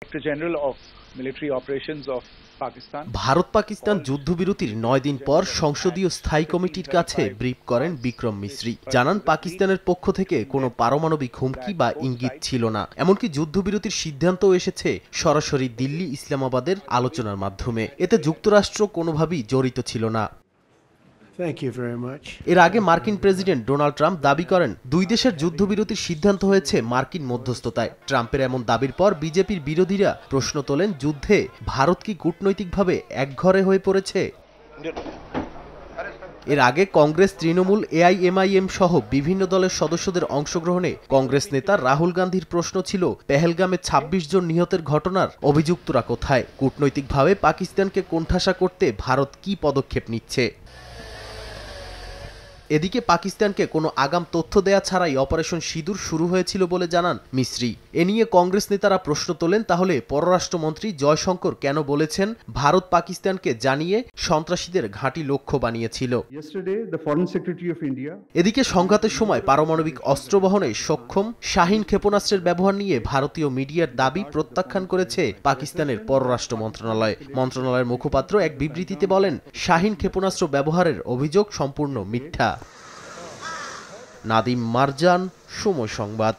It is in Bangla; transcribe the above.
Director General of Military Operations of Pakistan. Bharat Pakistan যুদ্ধবিরতির 9 দিন পর সংসদীয় স্থায়ী কমিটির কাছে ব্রিফ করেন বিক্রম মিশ্রি। জানান পাকিস্তানের পক্ষ থেকে কোনো পারমাণবিক হুমকি বা ইঙ্গিত ছিল না, এমনকি যুদ্ধবিরতির সিদ্ধান্তও এসেছে সরাসরি দিল্লি ইসলামাবাদের আলোচনার মাধ্যমে। এতে যুক্তরাষ্ট্র কোনোভাবেই জড়িত ছিল না। এর আগে মার্কিন প্রেসিডেন্ট ডোনাল্ড ট্রাম্প দাবি করেন দুই দেশের যুদ্ধবিরতির সিদ্ধান্ত হয়েছে মার্কিন মধ্যস্থতায়। ট্রাম্পের এমন দাবির পর বিজেপির বিরোধীরা প্রশ্ন তোলেন, যুদ্ধে ভারত কি কূটনৈতিকভাবে একঘরে হয়ে পড়েছে? এর আগে কংগ্রেস, তৃণমূল, এআইএমআইএম সহ বিভিন্ন দলের সদস্যদের অংশগ্রহণে কংগ্রেস নেতা রাহুল গান্ধীর প্রশ্ন ছিল, পেহেলগামে ২৬ জন নিহতের ঘটনার অভিযুক্তরা কোথায়? কূটনৈতিকভাবে পাকিস্তানকে কোণঠাসা করতে ভারত কি পদক্ষেপ নিচ্ছে? এদিকে পাকিস্তানকে কোনো আগাম তথ্য দেয়া ছাড়াই অপারেশন সিঁদুর শুরু হয়েছিল বলে জানান মিশ্রি। এ নিয়ে কংগ্রেস নেতারা প্রশ্ন তোলেন, তাহলে পররাষ্ট্রমন্ত্রী জয়শঙ্কর কেন বলেছেন ভারত পাকিস্তানকে জানিয়ে সন্ত্রাসীদের ঘাঁটি লক্ষ্য বানিয়েছিল? এদিকে সংঘাতের সময় পারমাণবিক অস্ত্র বহনে সক্ষম শাহীন ক্ষেপণাস্ত্রের ব্যবহার নিয়ে ভারতীয় মিডিয়ার দাবি প্রত্যাখ্যান করেছে পাকিস্তানের পররাষ্ট্র মন্ত্রণালয়। মন্ত্রণালয়ের মুখপাত্র এক বিবৃতিতে বলেন, শাহীন ক্ষেপণাস্ত্র ব্যবহারের অভিযোগ সম্পূর্ণ মিথ্যা। নাদিম মারজান, সময় সংবাদ।